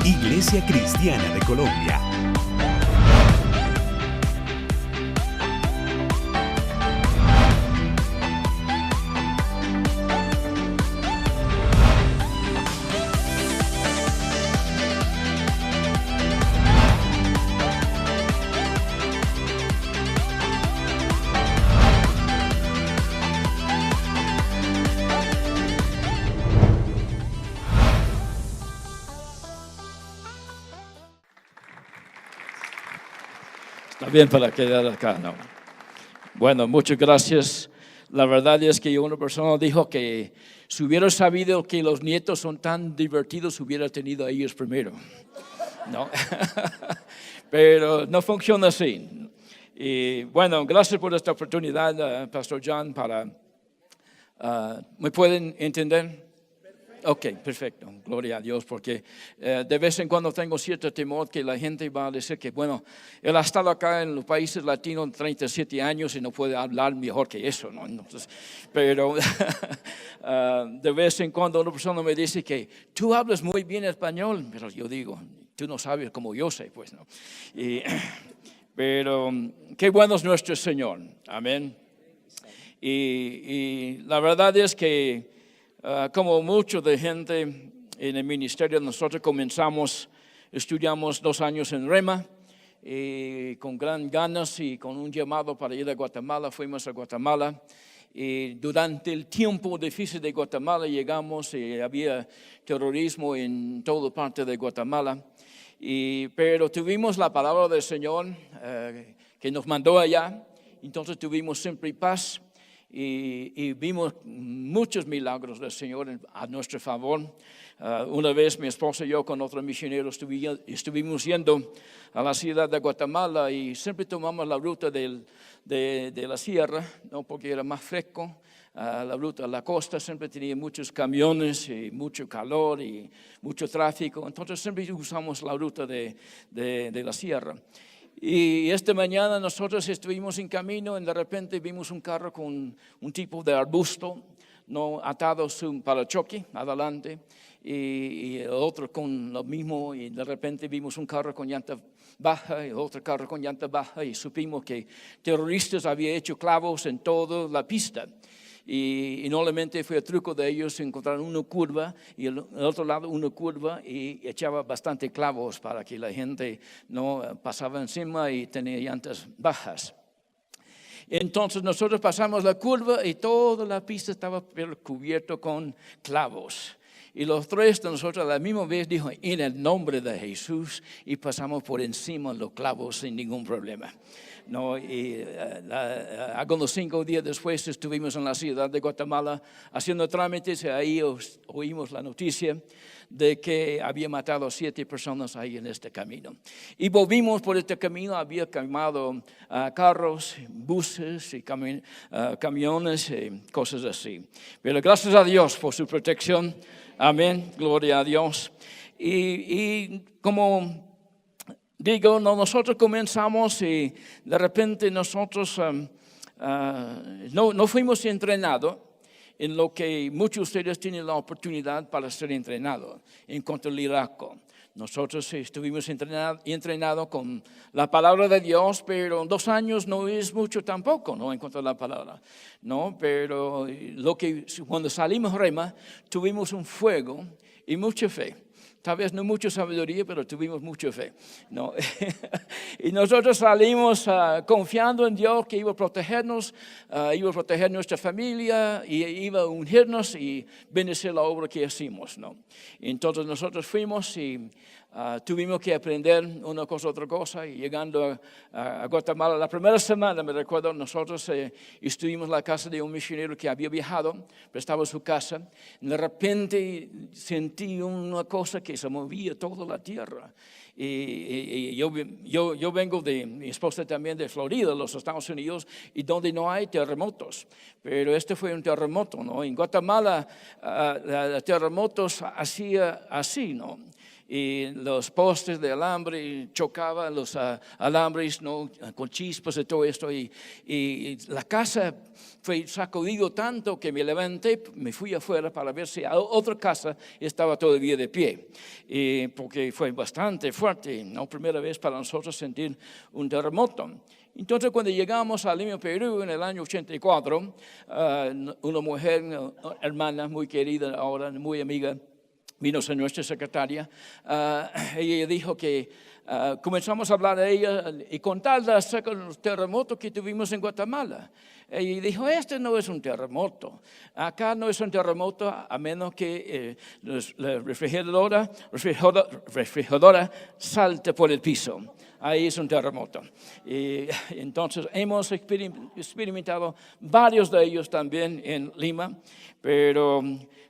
Iglesia Cristiana de Colombia. Está bien para quedar acá, ¿no? Bueno, muchas gracias. La verdad es que una persona dijo que si hubiera sabido que los nietos son tan divertidos, hubiera tenido a ellos primero, ¿no? Pero no funciona así. Y bueno, gracias por esta oportunidad, Pastor John, ¿me pueden entender? Ok, perfecto, gloria a Dios, porque de vez en cuando tengo cierto temor que la gente va a decir que, bueno, él ha estado acá en los países latinos 37 años y no puede hablar mejor que eso, ¿no? Entonces, pero de vez en cuando una persona me dice que tú hablas muy bien español, pero yo digo, tú no sabes como yo sé, pues, ¿no? Pero qué bueno es nuestro Señor, amén. Y la verdad es que como mucho de gente en el ministerio, nosotros estudiamos 2 años en Rema, y con gran ganas y con un llamado para ir a Guatemala, fuimos a Guatemala. Y durante el tiempo difícil de Guatemala llegamos y había terrorismo en toda parte de Guatemala. Pero tuvimos la palabra del Señor que nos mandó allá, entonces tuvimos siempre paz. Y vimos muchos milagros del Señor a nuestro favor. Una vez mi esposa y yo con otros misioneros estuvimos yendo a la ciudad de Guatemala y siempre tomamos la ruta de la sierra, ¿no? Porque era más fresco. La ruta a la costa siempre tenía muchos camiones y mucho calor y mucho tráfico. Entonces siempre usamos la ruta de la sierra. Y esta mañana nosotros estuvimos en camino y de repente vimos un carro con un tipo de arbusto, no atado su parachoque adelante, y el otro con lo mismo, y de repente vimos un carro con llanta baja y otro carro con llanta baja y supimos que terroristas habían hecho clavos en toda la pista. Y normalmente fue el truco de ellos encontrar una curva y el otro lado una curva y echaba bastante clavos para que la gente no pasaba encima y tenía llantas bajas. Entonces nosotros pasamos la curva y toda la pista estaba cubierta con clavos. Y los tres de nosotros a la misma vez dijo en el nombre de Jesús y pasamos por encima de los clavos sin ningún problema. No, y algunos 5 días después estuvimos en la ciudad de Guatemala haciendo trámites y ahí oímos la noticia de que había matado a 7 personas ahí en este camino. Y volvimos por este camino, había quemado carros, buses y camiones y cosas así. Pero gracias a Dios por su protección. Amén, gloria a Dios. Y como digo, nosotros comenzamos y de repente nosotros no fuimos entrenados en lo que muchos de ustedes tienen la oportunidad para ser entrenados en cuanto al liderazgo. Nosotros estuvimos entrenados con la palabra de Dios, pero 2 años no es mucho tampoco, ¿no? En cuanto a la palabra, ¿no? Pero cuando salimos Rema, tuvimos un fuego y mucha fe. Tal vez no mucha sabiduría, pero tuvimos mucha fe, ¿no? Y nosotros salimos confiando en Dios que iba a protegernos, iba a proteger nuestra familia, y iba a ungirnos y bendecir la obra que hicimos, ¿no? Entonces nosotros fuimos y tuvimos que aprender una cosa, otra cosa. Y llegando a Guatemala, la primera semana, me recuerdo, nosotros estuvimos en la casa de un misionero que había viajado, prestaba su casa. De repente sentí una cosa que se movía toda la tierra. Y yo vengo mi esposa también de Florida, los Estados Unidos, y donde no hay terremotos. Pero este fue un terremoto, ¿no? En Guatemala, terremotos hacía así, ¿no? y los postes de alambre chocaban, los alambres, ¿no? Con chispas y todo esto. Y la casa fue sacudido tanto que me levanté, me fui afuera para ver si otra casa estaba todavía de pie. Porque fue bastante fuerte, ¿no? Primera vez para nosotros sentir un terremoto. Entonces, cuando llegamos a Lima, Perú, en el año 84, una mujer, una hermana muy querida ahora, muy amiga, vino a ser nuestra secretaria. Ella dijo que comenzamos a hablar de ella y contarle acerca de los terremotos que tuvimos en Guatemala. Ella dijo, este no es un terremoto. Acá no es un terremoto a menos que la refrigeradora salte por el piso. Ahí es un terremoto. Y entonces hemos experimentado varios de ellos también en Lima, pero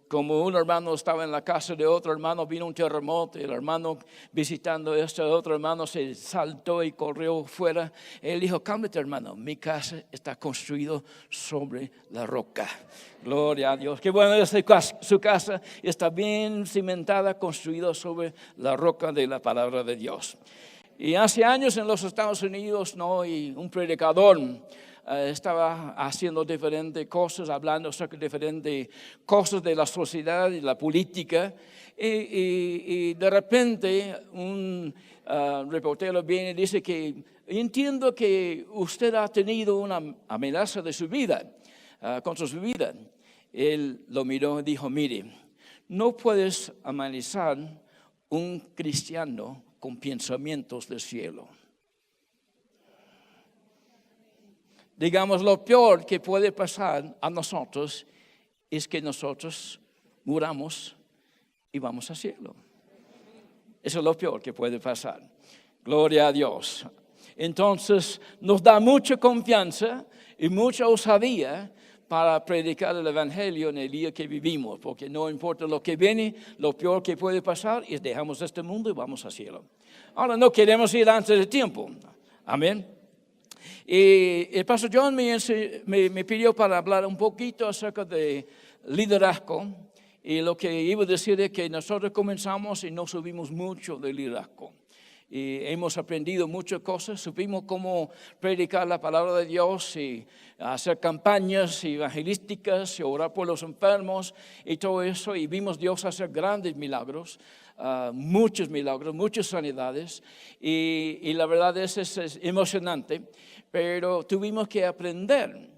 como un hermano estaba en la casa de otro hermano, vino un terremoto, y el hermano visitando este otro hermano se saltó y corrió fuera. Él dijo, cálmate hermano, mi casa está construida sobre la roca. Gloria a Dios. Qué bueno es su casa, está bien cimentada, construida sobre la roca de la palabra de Dios. Y hace años en los Estados Unidos, ¿no? Y un predicador estaba haciendo diferentes cosas, hablando acerca de diferentes cosas de la sociedad y la política. Y de repente un reportero viene y dice que entiendo que usted ha tenido una amenaza de su vida, contra su vida. Él lo miró y dijo, mire, no puedes amenazar un cristiano con pensamientos del cielo. Digamos, lo peor que puede pasar a nosotros es que nosotros muramos y vamos al cielo. Eso es lo peor que puede pasar. Gloria a Dios. Entonces, nos da mucha confianza y mucha osadía para predicar el Evangelio en el día que vivimos, porque no importa lo que viene, lo peor que puede pasar es dejamos este mundo y vamos al cielo. Ahora no queremos ir antes de tiempo. Amén. Y el pastor John me pidió para hablar un poquito acerca de liderazgo, y lo que iba a decir es que nosotros comenzamos y no subimos mucho de liderazgo. Y hemos aprendido muchas cosas, supimos cómo predicar la palabra de Dios y hacer campañas evangelísticas y orar por los enfermos y todo eso. Y vimos Dios hacer grandes milagros, muchos milagros, muchas sanidades. Y la verdad es emocionante, pero tuvimos que aprender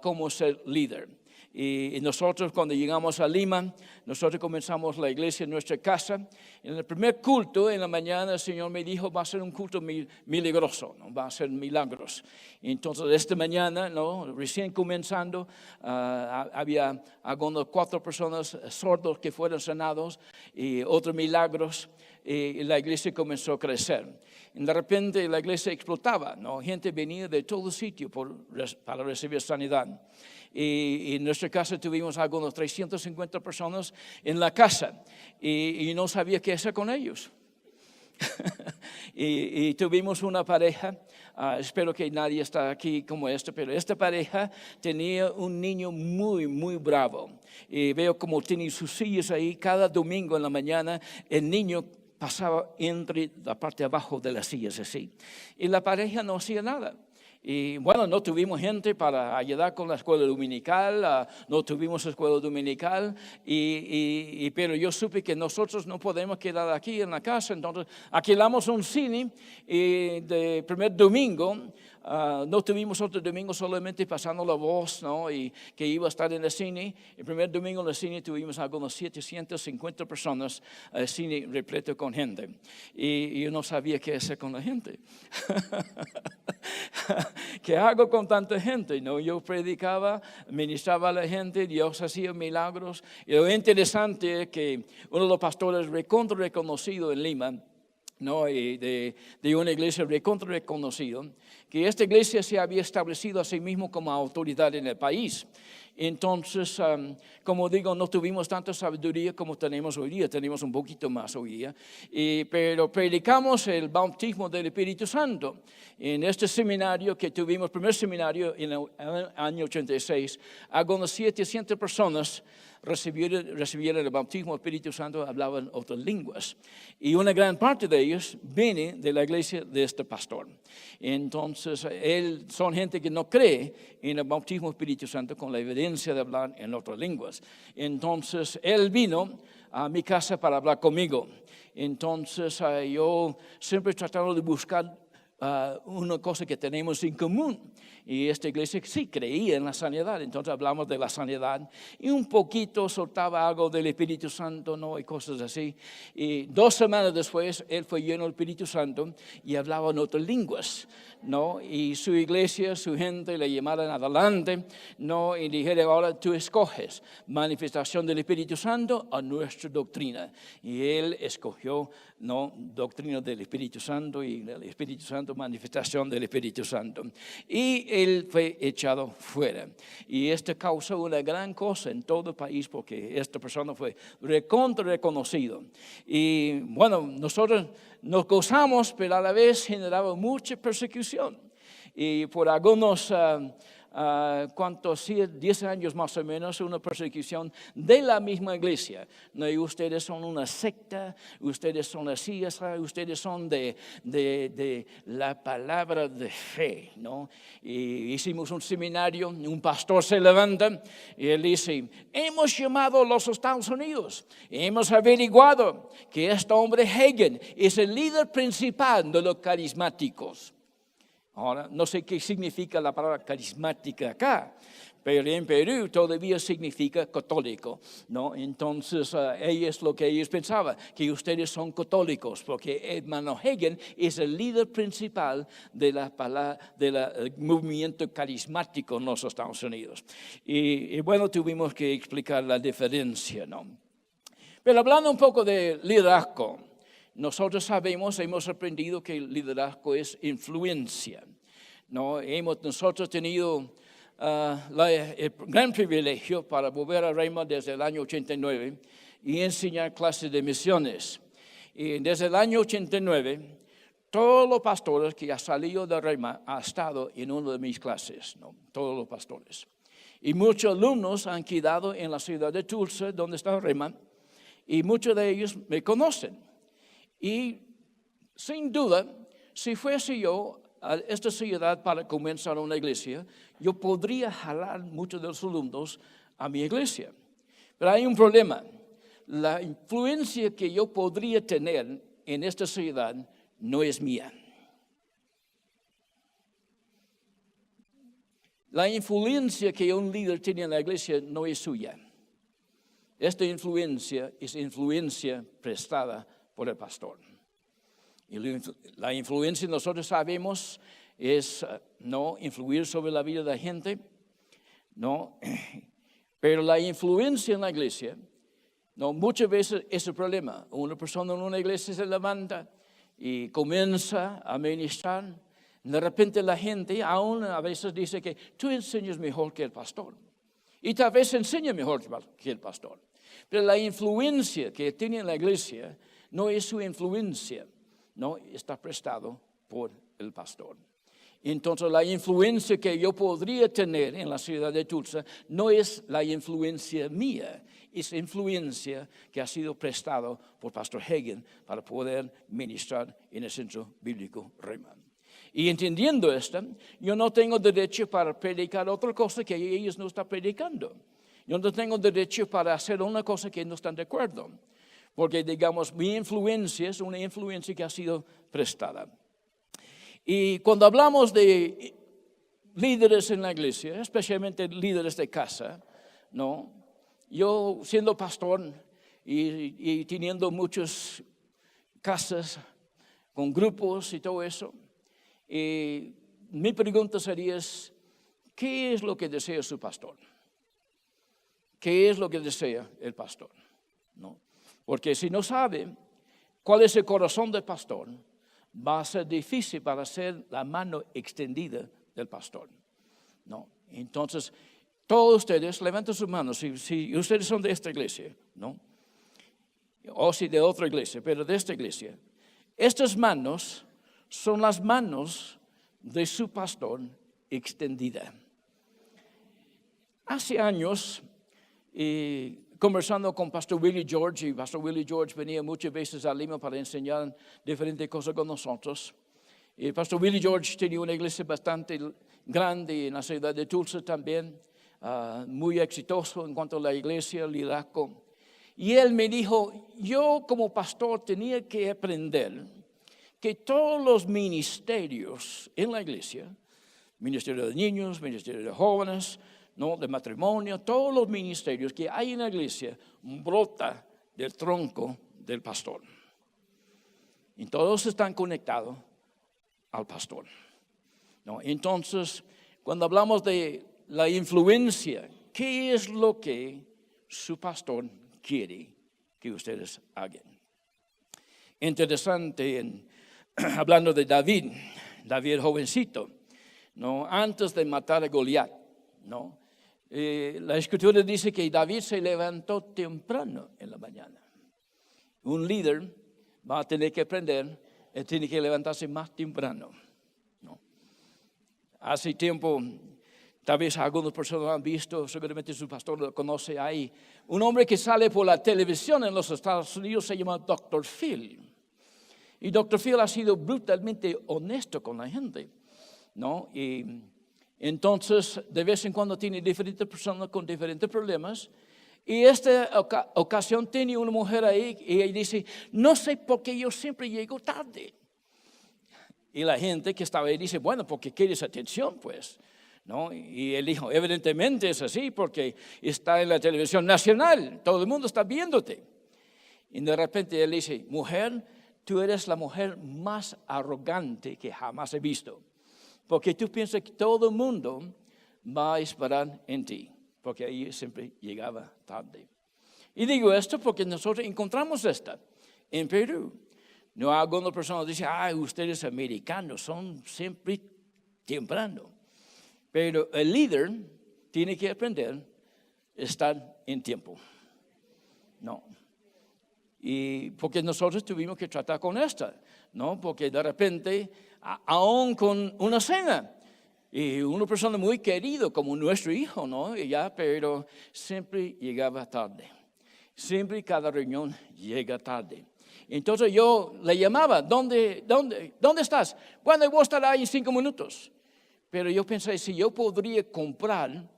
cómo ser líder. Y nosotros cuando llegamos a Lima, nosotros comenzamos la iglesia en nuestra casa. En el primer culto, en la mañana, el Señor me dijo, va a ser un culto milagroso, ¿no? Va a ser milagros. Y entonces, esta mañana, ¿no? Recién comenzando, había algunas 4 personas sordos que fueron sanados y otros milagros. Y la iglesia comenzó a crecer. Y de repente la iglesia explotaba, ¿no? Gente venía de todo sitio para recibir sanidad. Y en nuestra casa tuvimos algunos 350 personas en la casa y no sabía qué hacer con ellos. y tuvimos una pareja, espero que nadie está aquí como pero esta pareja tenía un niño muy, muy bravo. Y veo como tiene sus sillas ahí cada domingo en la mañana, el niño pasaba entre la parte de abajo de las sillas así. Y la pareja no hacía nada. Y bueno, no tuvimos gente para ayudar con la escuela dominical, no tuvimos escuela dominical, pero yo supe que nosotros no podemos quedar aquí en la casa, entonces alquilamos un cine y de primer domingo, no tuvimos otro domingo solamente pasando la voz, ¿no? Y que iba a estar en el cine. El primer domingo en el cine tuvimos algunos 750 personas, el cine repleto con gente. Y yo no sabía qué hacer con la gente. ¿Qué hago con tanta gente? ¿No? Yo predicaba, ministraba a la gente, Dios hacía milagros. Y lo interesante es que uno de los pastores reconocido en Lima, ¿no? Y de una iglesia reconocido, que esta iglesia se había establecido a sí mismo como autoridad en el país. Entonces, como digo, no tuvimos tanta sabiduría como tenemos hoy día, tenemos un poquito más hoy día, pero predicamos el bautismo del Espíritu Santo. En este seminario que tuvimos, primer seminario en el año 86, algunas 700 personas recibieron el bautismo del Espíritu Santo, hablaban otras lenguas. Y una gran parte de ellos viene de la iglesia de este pastor. Entonces, son gente que no cree en el bautismo del Espíritu Santo con la evidencia de hablar en otras lenguas. Entonces, él vino a mi casa para hablar conmigo. Entonces, yo siempre he tratado de buscar una cosa que tenemos en común. Y esta iglesia sí creía en la sanidad, entonces hablamos de la sanidad y un poquito soltaba algo del Espíritu Santo, ¿no? Y cosas así. Y 2 semanas después, él fue lleno del Espíritu Santo y hablaba en otras lenguas, ¿no? Y su iglesia, su gente le llamaron adelante, ¿no? Y dijeron, ahora tú escoges manifestación del Espíritu Santo o nuestra doctrina. Y él escogió, ¿no? Doctrina del Espíritu Santo y el Espíritu Santo, manifestación del Espíritu Santo. Y él fue echado fuera. Y esto causó una gran cosa en todo el país porque esta persona fue reconocido. Y bueno, nosotros nos gozamos, pero a la vez generaba mucha persecución. Y por algunos, 10 años más o menos, una persecución de la misma iglesia. No, y ustedes son una secta, ustedes son así, ustedes son de la palabra de fe, ¿no? Y hicimos un seminario, un pastor se levanta y él dice, hemos llamado a los Estados Unidos, hemos averiguado que este hombre Hagin es el líder principal de los carismáticos. Ahora, no sé qué significa la palabra carismática acá, pero en Perú todavía significa católico, ¿no? Entonces, es lo que ellos pensaban, que ustedes son católicos, porque hermano Hagin es el líder principal del movimiento carismático en los Estados Unidos. Y bueno, tuvimos que explicar la diferencia, ¿no? Pero hablando un poco de liderazgo, nosotros hemos aprendido que el liderazgo es influencia, ¿no? Nosotros tenido el gran privilegio para volver a Rhema desde el año 89 y enseñar clases de misiones. Y desde el año 89, todos los pastores que han salido de Rhema han estado en una de mis clases, ¿no? Todos los pastores. Y muchos alumnos han quedado en la ciudad de Tulsa, donde está Rhema, y muchos de ellos me conocen. Y sin duda, si fuese yo a esta ciudad para comenzar una iglesia, yo podría jalar muchos de los alumnos a mi iglesia. Pero hay un problema. La influencia que yo podría tener en esta ciudad no es mía. La influencia que un líder tiene en la iglesia no es suya. Esta influencia es influencia prestada por el pastor. Y la influencia nosotros sabemos es no influir sobre la vida de la gente, no, pero la influencia en la iglesia, no, muchas veces es el problema. Una persona en una iglesia se levanta y comienza a ministrar. De repente la gente aún a veces dice que tú enseñas mejor que el pastor. Y tal vez enseña mejor que el pastor. Pero la influencia que tiene en la iglesia no es su influencia, no está prestado por el pastor. Entonces la influencia que yo podría tener en la ciudad de Tulsa no es la influencia mía, es influencia que ha sido prestado por Pastor Hagin para poder ministrar en el centro bíblico Rhema. Y entendiendo esto, yo no tengo derecho para predicar otra cosa que ellos no están predicando. Yo no tengo derecho para hacer una cosa que no están de acuerdo. Porque, digamos, mi influencia es una influencia que ha sido prestada. Y cuando hablamos de líderes en la iglesia, especialmente líderes de casa, ¿no? Yo siendo pastor y teniendo muchas casas con grupos y todo eso, mi pregunta sería, ¿qué es lo que desea su pastor? ¿Qué es lo que desea el pastor? ¿No? Porque si no sabe cuál es el corazón del pastor, va a ser difícil para ser la mano extendida del pastor, ¿no? Entonces, todos ustedes, levanten sus manos si ustedes son de esta iglesia, ¿no? O si de otra iglesia, pero de esta iglesia. Estas manos son las manos de su pastor extendida. Hace años, conversando con Pastor Willie George, y Pastor Willie George venía muchas veces a Lima para enseñar diferentes cosas con nosotros. Y Pastor Willie George tenía una iglesia bastante grande en la ciudad de Tulsa también, muy exitoso en cuanto a la iglesia, el liderazgo. Y él me dijo, yo como pastor tenía que aprender que todos los ministerios en la iglesia, ministerio de niños, ministerio de jóvenes, ¿no?, de matrimonio, todos los ministerios que hay en la iglesia brota del tronco del pastor. Y todos están conectados al pastor, ¿no? Entonces, cuando hablamos de la influencia, ¿qué es lo que su pastor quiere que ustedes hagan? Interesante, hablando de David jovencito, ¿no?, antes de matar a Goliat, ¿no? La escritura dice que David se levantó temprano en la mañana. Un líder va a tener que aprender, tiene que levantarse más temprano, ¿no? Hace tiempo, tal vez algunas personas han visto, seguramente su pastor lo conoce, hay un hombre que sale por la televisión en los Estados Unidos, se llama Dr. Phil. Y Dr. Phil ha sido brutalmente honesto con la gente, ¿no? Y entonces, de vez en cuando tiene diferentes personas con diferentes problemas. Y esta ocasión tiene una mujer ahí y ella dice, no sé por qué yo siempre llego tarde. Y la gente que estaba ahí dice, bueno, porque quieres atención, pues, ¿no? Y él dijo, evidentemente es así porque está en la televisión nacional, todo el mundo está viéndote. Y de repente él dice, mujer, tú eres la mujer más arrogante que jamás he visto. Porque tú piensas que todo el mundo va a esperar en ti. Porque ahí siempre llegaba tarde. Y digo esto porque nosotros encontramos esta en Perú. No, algunas personas dicen, ustedes americanos son siempre temprano. Pero el líder tiene que aprender a estar en tiempo. No. Y porque nosotros tuvimos que tratar con esta, ¿no? Porque de repente, aún con una cena, y una persona muy querida como nuestro hijo, ¿no? Pero siempre llegaba tarde. Siempre cada reunión llega tarde. Entonces yo le llamaba, ¿dónde estás? Bueno, voy a estar ahí en 5 minutos. Pero yo pensé, si yo podría comprar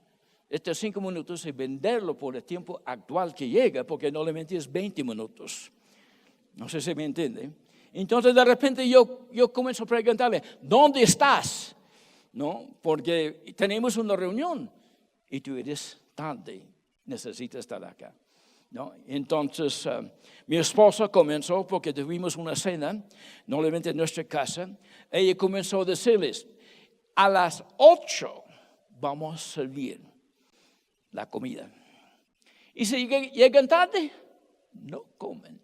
estos 5 minutos y venderlo por el tiempo actual que llega, porque normalmente es 20 minutos. No sé si me entiende. Entonces de repente yo comienzo a preguntarle, ¿dónde estás? ¿No? Porque tenemos una reunión y tú eres tarde, necesitas estar acá, ¿no? Entonces mi esposa comenzó, porque tuvimos una cena, normalmente en nuestra casa, ella comenzó a decirles, a las 8 vamos a servir la comida. Y si llegan tarde, no comen.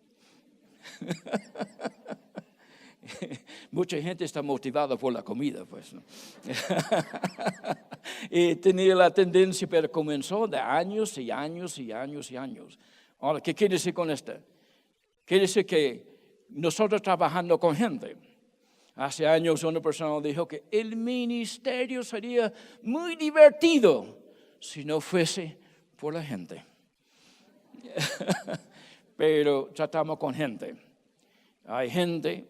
Mucha gente está motivada por la comida, pues, ¿no? Y tenía la tendencia, pero comenzó de años y años y años y años. Ahora, ¿qué quiere decir con esto? Quiere decir que nosotros trabajando con gente, hace años una persona dijo que el ministerio sería muy divertido si no fuese por la gente. Pero tratamos con gente. Hay gente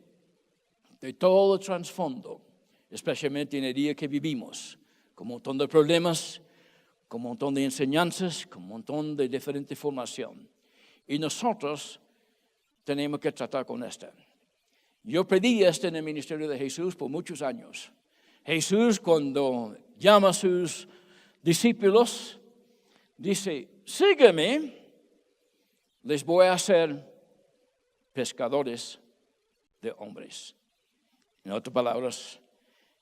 de todo el trasfondo, especialmente en el día que vivimos, con un montón de problemas, con un montón de enseñanzas, con un montón de diferente formación. Y nosotros tenemos que tratar con esta. Yo pedí esto en el ministerio de Jesús por muchos años. Jesús, cuando llama a sus discípulos, dice, sígueme, les voy a hacer pescadores de hombres. En otras palabras,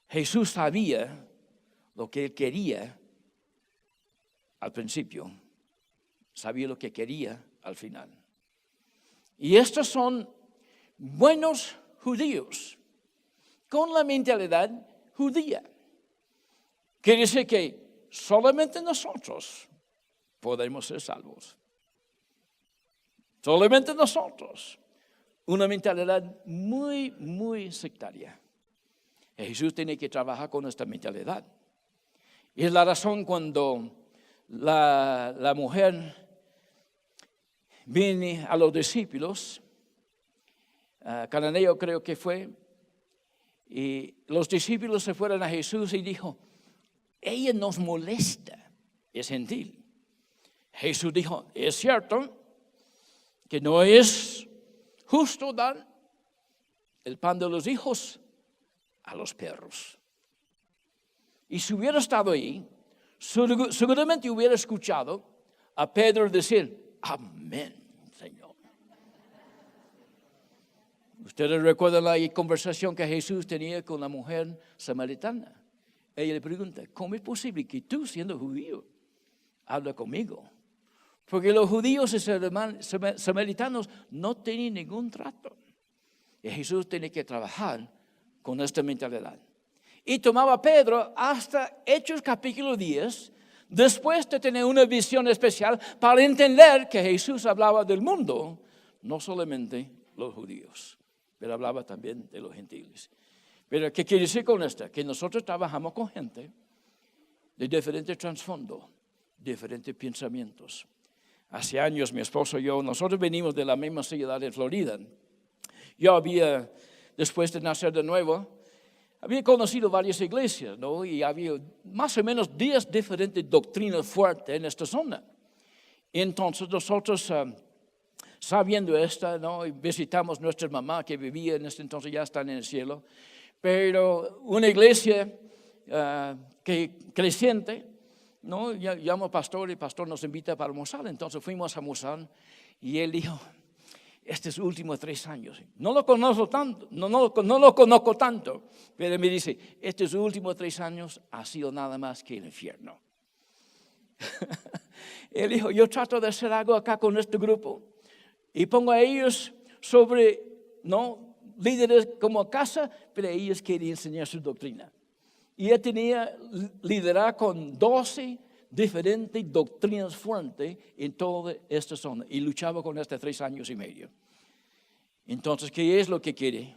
Jesús sabía lo que él quería al principio, sabía lo que quería al final. Y estos son buenos judíos, con la mentalidad judía. Quiere decir que solamente nosotros podemos ser salvos. Solamente nosotros. Una mentalidad muy, muy sectaria. Y Jesús tiene que trabajar con esta mentalidad. Y es la razón cuando la mujer viene a los discípulos, Cananeo creo que fue, y los discípulos se fueron a Jesús y dijo, ella nos molesta, es gentil. Jesús dijo, es cierto que no es justo dar el pan de los hijos a los perros. Y si hubiera estado ahí, seguramente hubiera escuchado a Pedro decir, amén, Señor. Ustedes recuerdan la conversación que Jesús tenía con la mujer samaritana. Ella le pregunta, ¿cómo es posible que tú, siendo judío, hablas conmigo? Porque los judíos y samaritanos no tenían ningún trato. Y Jesús tiene que trabajar con esta mentalidad. Y tomaba a Pedro hasta Hechos capítulo 10, después de tener una visión especial para entender que Jesús hablaba del mundo, no solamente los judíos, pero hablaba también de los gentiles. Pero ¿qué quiere decir con esto? Que nosotros trabajamos con gente de diferentes trasfondos, diferentes pensamientos. Hace años mi esposo y yo, nosotros venimos de la misma ciudad de Florida. Yo había, después de nacer de nuevo, había conocido varias iglesias, ¿no? Y había más o menos 10 diferentes doctrinas fuertes en esta zona. Entonces nosotros, sabiendo esta, ¿no? Visitamos nuestra mamá que vivía en este entonces, ya está en el cielo. Pero una iglesia que creciente, ¿no? Llamo al pastor y el pastor nos invita para almorzar. Entonces fuimos a almorzar y él dijo, estos últimos 3 años, no lo conozco tanto, no lo conozco tanto, pero me dice, estos últimos 3 años ha sido nada más que el infierno. Él dijo, yo trato de hacer algo acá con este grupo y pongo a ellos sobre, ¿no? Líderes como casa, pero ellos querían enseñar su doctrina. Y él tenía liderar con 12 diferentes doctrinas fuertes en toda esta zona. Y luchaba con esto 3 años y medio. Entonces, ¿qué es lo que quiere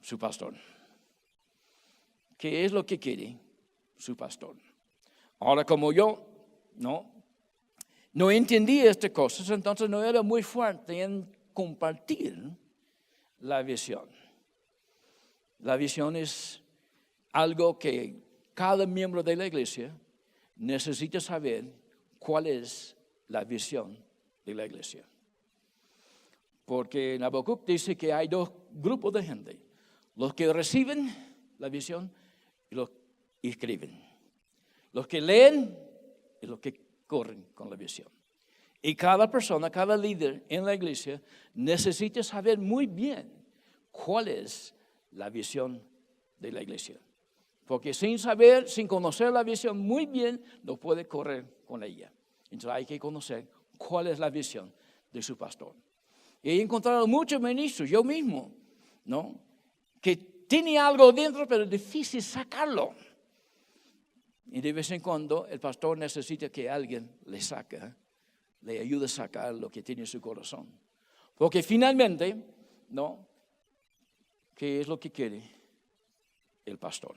su pastor? ¿Qué es lo que quiere su pastor? Ahora, como yo no entendía estas cosas, entonces no era muy fuerte en compartir la visión. La visión es algo que cada miembro de la iglesia necesita saber cuál es la visión de la iglesia. Porque en Habacuc dice que hay 2 grupos de gente. Los que reciben la visión y los que escriben. Los que leen y los que corren con la visión. Y cada persona, cada líder en la iglesia necesita saber muy bien cuál es la visión de la iglesia. Porque sin saber, sin conocer la visión muy bien, no puede correr con ella. Entonces hay que conocer cuál es la visión de su pastor. Y he encontrado muchos ministros, yo mismo, ¿no? Que tiene algo dentro, pero es difícil sacarlo. Y de vez en cuando el pastor necesita que alguien le saque, le ayude a sacar lo que tiene en su corazón. Porque finalmente, ¿no? ¿Qué es lo que quiere el pastor?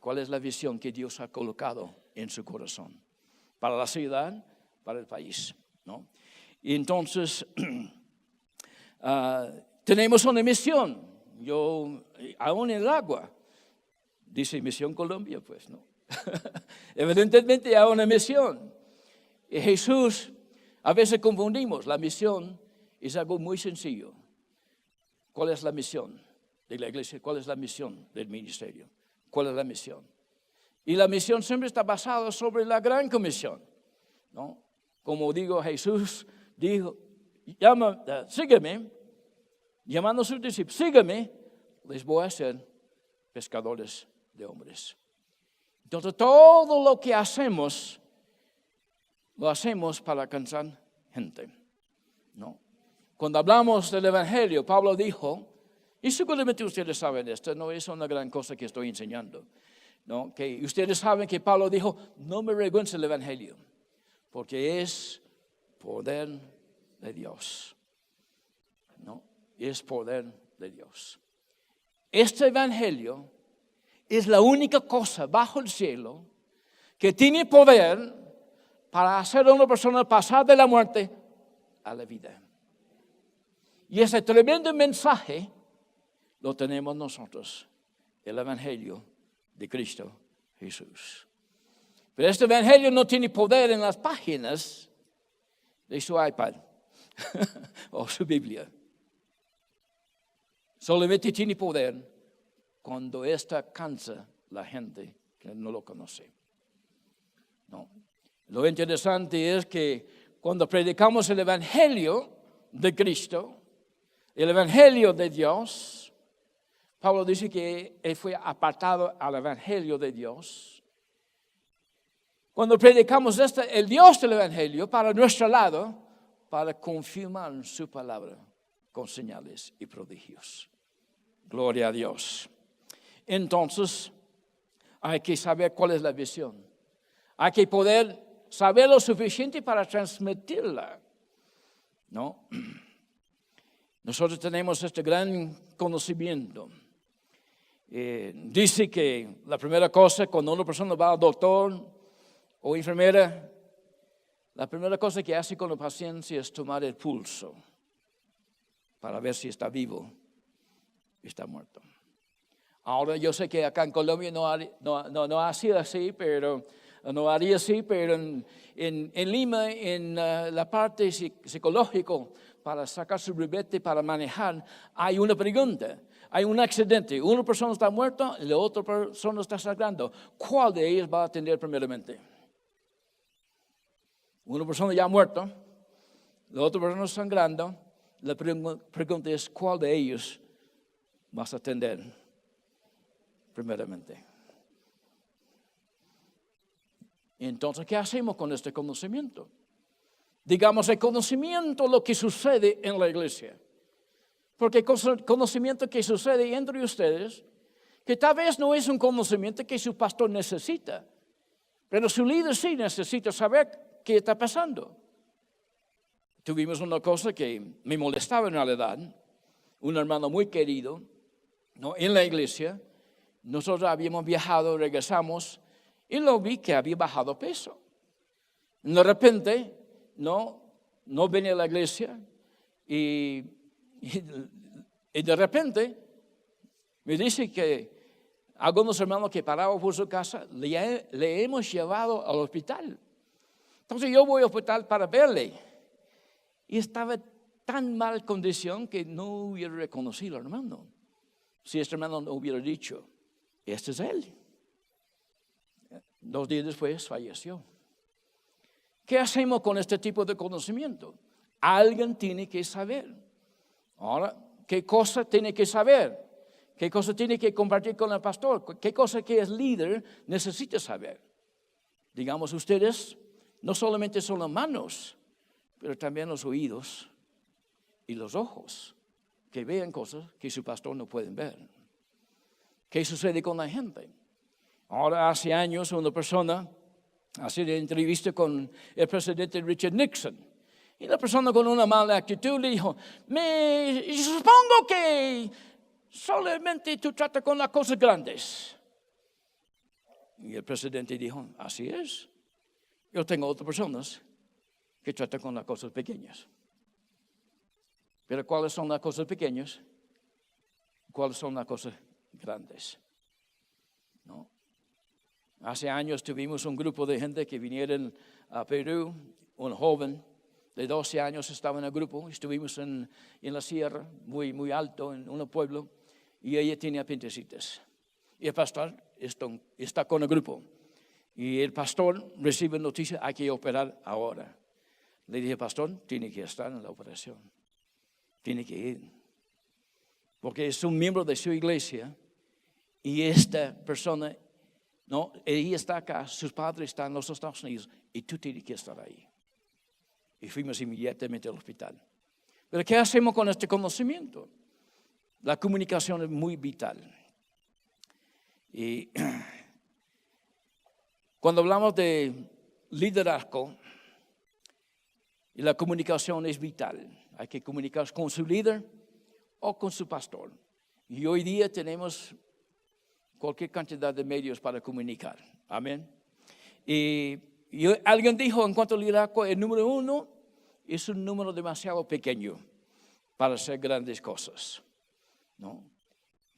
¿Cuál es la visión que Dios ha colocado en su corazón? Para la ciudad, para el país, ¿no? Y entonces, tenemos una misión. Yo, aún en el agua, dice Misión Colombia, pues, ¿no? Evidentemente hay una misión. Y Jesús, a veces confundimos, la misión es algo muy sencillo. ¿Cuál es la misión de la iglesia? ¿Cuál es la misión del ministerio? ¿Cuál es la misión? Y la misión siempre está basada sobre la gran comisión, ¿no? Como digo, Jesús dijo, sígueme, llamando a sus discípulos, sígueme, les voy a hacer pescadores de hombres. Entonces, todo lo que hacemos, lo hacemos para alcanzar gente, ¿no? Cuando hablamos del Evangelio, Pablo dijo, y seguramente ustedes saben esto, no es una gran cosa que estoy enseñando, ¿no? Que ustedes saben que Pablo dijo, no me avergüenza el evangelio, porque es poder de Dios. ¿No? Es poder de Dios. Este evangelio es la única cosa bajo el cielo que tiene poder para hacer a una persona pasar de la muerte a la vida. Y ese tremendo mensaje lo tenemos nosotros, el evangelio de Cristo Jesús. Pero este evangelio no tiene poder en las páginas de su iPad o su Biblia. Solamente tiene poder cuando ésta cansa la gente que no lo conoce. No. Lo interesante es que cuando predicamos el evangelio de Cristo, el evangelio de Dios, Pablo dice que él fue apartado al evangelio de Dios. Cuando predicamos el Dios del evangelio para nuestro lado, para confirmar su palabra con señales y prodigios. Gloria a Dios. Entonces, hay que saber cuál es la visión. Hay que poder saber lo suficiente para transmitirla, ¿no? Nosotros tenemos este gran conocimiento. Dice que la primera cosa cuando una persona va al doctor o enfermera, la primera cosa que hace con la paciente es tomar el pulso para ver si está vivo, está muerto. Ahora yo sé que acá en Colombia no hacía así, pero no haría así, pero en Lima, en la parte psicológica, para sacar su brevete para manejar, hay una pregunta. Hay un accidente, una persona está muerta y la otra persona está sangrando. ¿Cuál de ellos va a atender primeramente? Una persona ya muerta, la otra persona sangrando. La pregunta es, ¿cuál de ellos vas a atender primeramente? Entonces, ¿qué hacemos con este conocimiento? Digamos, el conocimiento de lo que sucede en la iglesia. Porque el conocimiento que sucede entre ustedes, que tal vez no es un conocimiento que su pastor necesita, pero su líder sí necesita saber qué está pasando. Tuvimos una cosa que me molestaba en realidad, un hermano muy querido, ¿no? En la iglesia. Nosotros habíamos viajado, regresamos, y lo vi que había bajado peso. De repente, no venía a la iglesia y de repente me dice que algunos hermanos que paraban por su casa le hemos llevado al hospital. Entonces yo voy al hospital para verle y estaba tan mal condición que no hubiera reconocido al hermano. Si este hermano no hubiera dicho, este es él. 2 días después falleció. ¿Qué hacemos con este tipo de conocimiento? Alguien tiene que saber. Ahora, ¿qué cosa tiene que saber? ¿Qué cosa tiene que compartir con el pastor? ¿Qué cosa que es líder necesita saber? Digamos, ustedes no solamente son las manos, pero también los oídos y los ojos, que vean cosas que su pastor no puede ver. ¿Qué sucede con la gente? Ahora, hace años, una persona hacía una entrevista con el presidente Richard Nixon. Y la persona con una mala actitud le dijo, supongo que solamente tú tratas con las cosas grandes. Y el presidente dijo, así es. Yo tengo otras personas que tratan con las cosas pequeñas. Pero ¿cuáles son las cosas pequeñas? ¿Cuáles son las cosas grandes? ¿No? Hace años tuvimos un grupo de gente que vinieron a Perú, un joven de 12 años estaba en el grupo, estuvimos en la sierra, muy, muy alto, en un pueblo, y ella tenía apendicitis. Y el pastor está con el grupo. Y el pastor recibe noticia, hay que operar ahora. Le dije, pastor, tiene que estar en la operación. Tiene que ir. Porque es un miembro de su iglesia y esta persona, no, ella está acá, sus padres están en los Estados Unidos y tú tienes que estar ahí. Y fuimos inmediatamente al hospital. Pero ¿qué hacemos con este conocimiento? La comunicación es muy vital. Y Cuando hablamos de liderazgo, y la comunicación es vital. Hay que comunicarse con su líder o con su pastor. Y hoy día tenemos cualquier cantidad de medios para comunicar. Amén. Y alguien dijo en cuanto al liderazgo, el número 1 es un número demasiado pequeño para hacer grandes cosas. ¿No?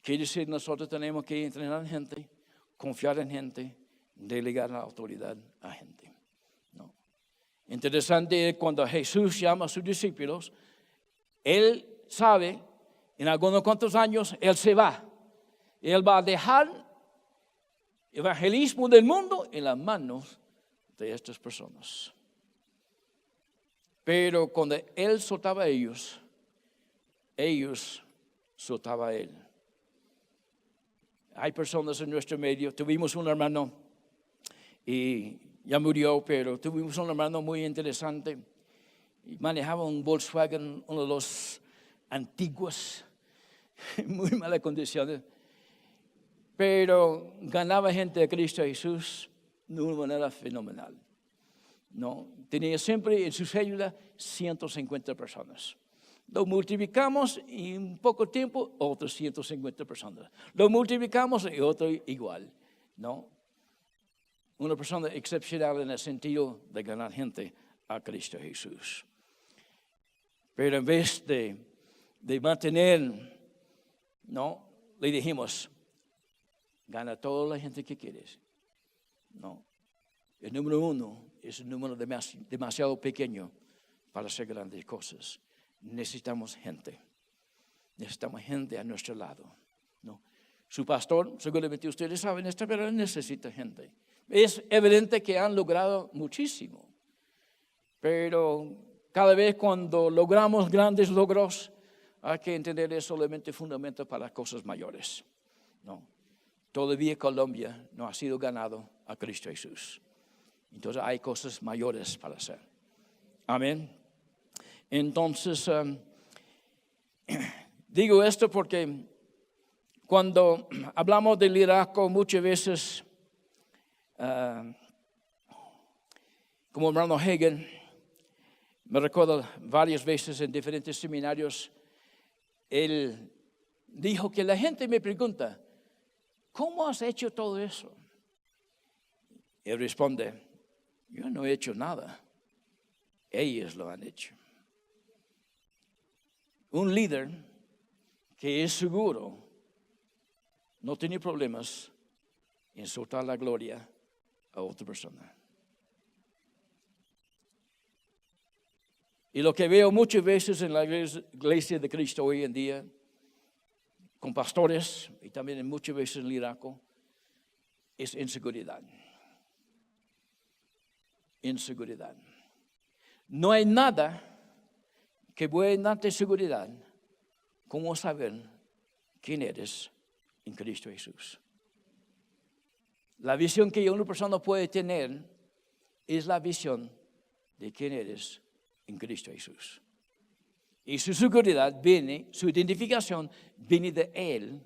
Quiere decir, nosotros tenemos que entrenar gente, confiar en gente, delegar la autoridad a gente. ¿No? Interesante es cuando Jesús llama a sus discípulos, Él sabe, en algunos cuantos años, Él se va. Él va a dejar el evangelismo del mundo en las manos de estas personas. Pero cuando Él soltaba a ellos soltaban a Él. Hay personas en nuestro medio. Tuvimos un hermano y ya murió, pero tuvimos un hermano muy interesante. Y manejaba un Volkswagen, uno de los antiguos, muy malas condiciones. Pero ganaba gente de Cristo Jesús de una manera fenomenal. ¿No? Tenía siempre en su célula 150 personas. Lo multiplicamos y en poco tiempo otros 150 personas. Lo multiplicamos y otro igual. ¿No? Una persona excepcional en el sentido de ganar gente a Cristo Jesús. Pero en vez de mantener, ¿no? Le dijimos, gana toda la gente que quieres. No. El número 1 es un número demasiado pequeño para hacer grandes cosas. Necesitamos gente. Necesitamos gente a nuestro lado. ¿No? Su pastor, seguramente ustedes saben esto, pero él necesita gente. Es evidente que han logrado muchísimo. Pero cada vez cuando logramos grandes logros, hay que entender es solamente fundamento para cosas mayores. ¿No? Todavía Colombia no ha sido ganado a Cristo Jesús. Entonces hay cosas mayores para hacer. Amén. Entonces, digo esto porque cuando hablamos de liderazgo muchas veces, como hermano Hagin, me recuerdo varias veces en diferentes seminarios, él dijo que la gente me pregunta, ¿cómo has hecho todo eso? Él responde, yo no he hecho nada. Ellos lo han hecho. Un líder que es seguro no tiene problemas en soltar la gloria a otra persona. Y lo que veo muchas veces en la iglesia de Cristo hoy en día, con pastores y también muchas veces en liderazgo, es inseguridad. Inseguridad. No hay nada que pueda darte seguridad como saber quién eres en Cristo Jesús. La visión que una persona puede tener es la visión de quién eres en Cristo Jesús. Y su seguridad viene, su identificación viene de Él,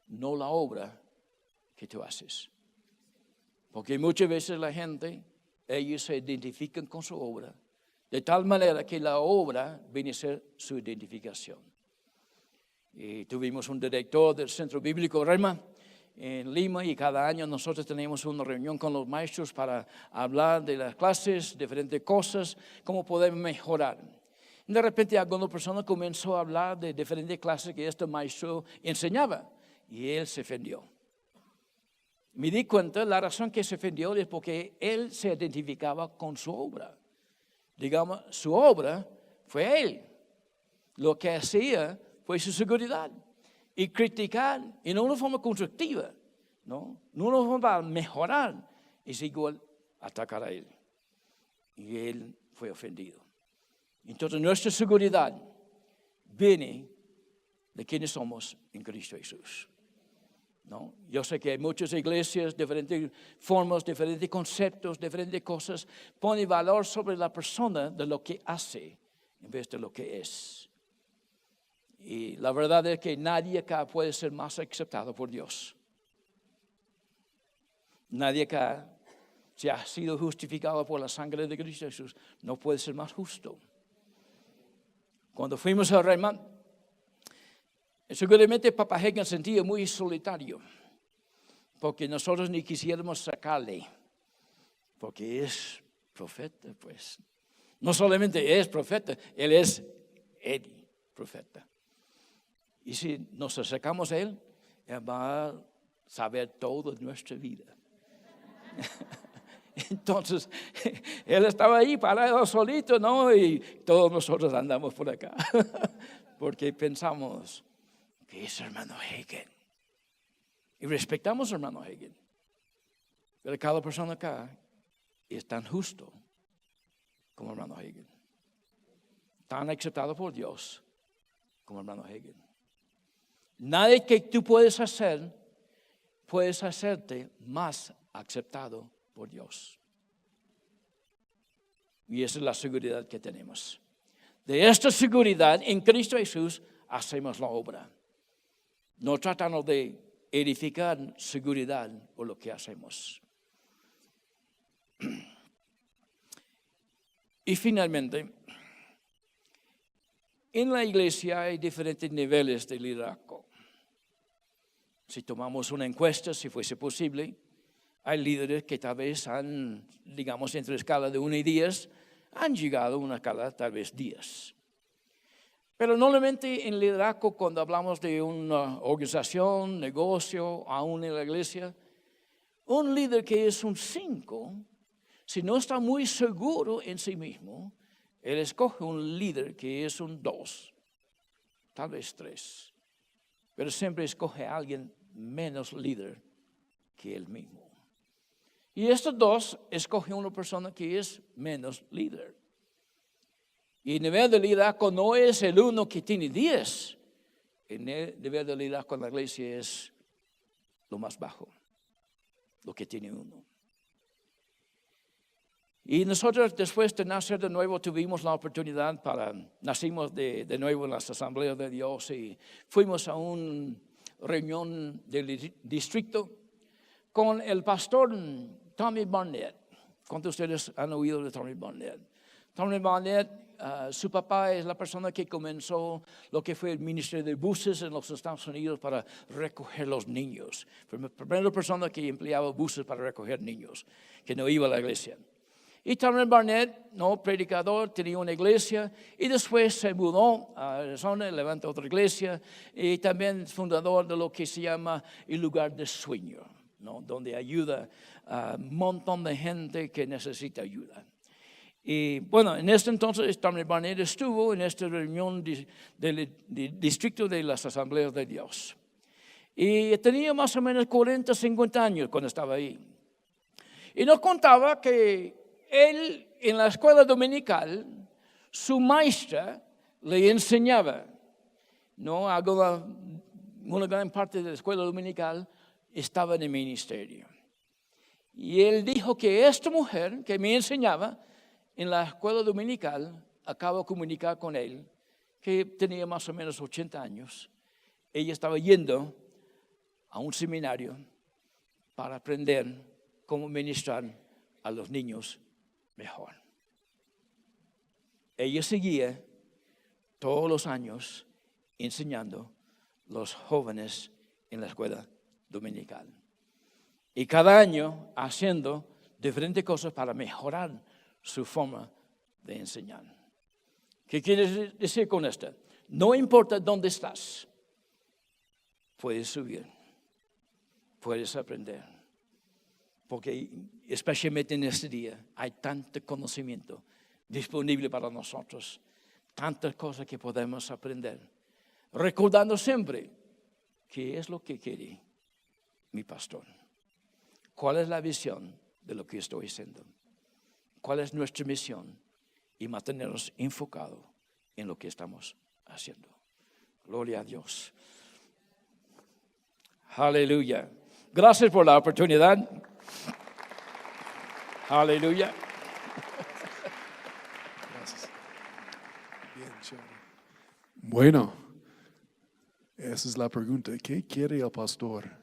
no la obra que tú haces. Porque muchas veces la gente, ellos se identifican con su obra, de tal manera que la obra viene a ser su identificación. Y tuvimos un director del Centro Bíblico Rema en Lima y cada año nosotros tenemos una reunión con los maestros para hablar de las clases, diferentes cosas, cómo podemos mejorar. De repente alguna persona comenzó a hablar de diferentes clases que este maestro enseñaba y él se ofendió. Me di cuenta, la razón que se ofendió es porque él se identificaba con su obra. Digamos, su obra fue él. Lo que hacía fue su seguridad. Y criticar, y no de una forma constructiva, no de una forma para mejorar, es igual atacar a él. Y él fue ofendido. Entonces nuestra seguridad viene de quienes somos en Cristo Jesús. ¿No? Yo sé que hay muchas iglesias, diferentes formas, diferentes conceptos, diferentes cosas, ponen valor sobre la persona de lo que hace en vez de lo que es. Y la verdad es que nadie acá puede ser más aceptado por Dios. Nadie acá si has sido justificado por la sangre de Cristo Jesús, no puedes ser más justo. Cuando fuimos a Rema, seguramente Papa Hagin sentía muy solitario, porque nosotros ni quisiéramos sacarle, porque es profeta, pues. No solamente es profeta, él es el profeta. Y si nos acercamos a él va a saber todo de nuestra vida. Entonces, él estaba ahí parado solito, ¿no? Y todos nosotros andamos por acá. Porque pensamos que es hermano Hagin. Y respetamos a hermano Hagin. Pero cada persona acá es tan justo como hermano Hagin. Tan aceptado por Dios como hermano Hagin. Nada que tú puedes hacerte más aceptado por Dios. Y esa es la seguridad que tenemos. De esta seguridad en Cristo Jesús hacemos la obra. No tratamos de edificar seguridad por lo que hacemos. Y finalmente, en la iglesia hay diferentes niveles de liderazgo. Si tomamos una encuesta, si fuese posible, hay líderes que tal vez han, digamos, entre escala de 1 y 10, han llegado a una escala tal vez 10. Pero normalmente en liderazgo, cuando hablamos de una organización, negocio, aún en la iglesia, un líder que es un 5, si no está muy seguro en sí mismo, él escoge un líder que es un 2, tal vez 3. Pero siempre escoge a alguien menos líder que él mismo. Y estos 2 escogen una persona que es menos líder. Y el nivel de liderazgo no es el 1 que tiene 10. El nivel de liderazgo en la iglesia es lo más bajo, lo que tiene 1. Y nosotros después de nacer de nuevo tuvimos la oportunidad nacimos de nuevo en las asambleas de Dios y fuimos a una reunión del distrito con el pastor Tommy Barnett. ¿Cuántos de ustedes han oído de Tommy Barnett? Tommy Barnett, su papá es la persona que comenzó lo que fue el ministerio de buses en los Estados Unidos para recoger los niños. Fue la primera persona que empleaba buses para recoger niños, que no iba a la iglesia. Y Tommy Barnett, no predicador, tenía una iglesia y después se mudó a Arizona, levantó otra iglesia y también fundador de lo que se llama el lugar de sueño, ¿no? Donde ayuda a un montón de gente que necesita ayuda. Y bueno, en este entonces Tommy Barnett estuvo en esta reunión del distrito de las asambleas de Dios. Y tenía más o menos 40, 50 años cuando estaba ahí. Y nos contaba que él, en la escuela dominical, su maestra le enseñaba, ¿no? Una gran parte de la escuela dominical estaba en el ministerio. Y él dijo que esta mujer que me enseñaba en la escuela dominical, acabo de comunicar con él, que tenía más o menos 80 años. Ella estaba yendo a un seminario para aprender cómo ministrar a los niños mejor. Ella seguía todos los años enseñando a los jóvenes en la escuela dominical. Y cada año haciendo diferentes cosas para mejorar su forma de enseñar. ¿Qué quiere decir con esto? No importa dónde estás, puedes subir, puedes aprender. Porque especialmente en este día hay tanto conocimiento disponible para nosotros, tantas cosas que podemos aprender. Recordando siempre qué es lo que quiere mi pastor. ¿Cuál es la visión de lo que estoy haciendo? ¿Cuál es nuestra misión? Y mantenernos enfocados en lo que estamos haciendo. Gloria a Dios. Aleluya. Gracias por la oportunidad. Aleluya. Gracias. Bien, chévere. Bueno, esa es la pregunta. ¿Qué quiere el pastor?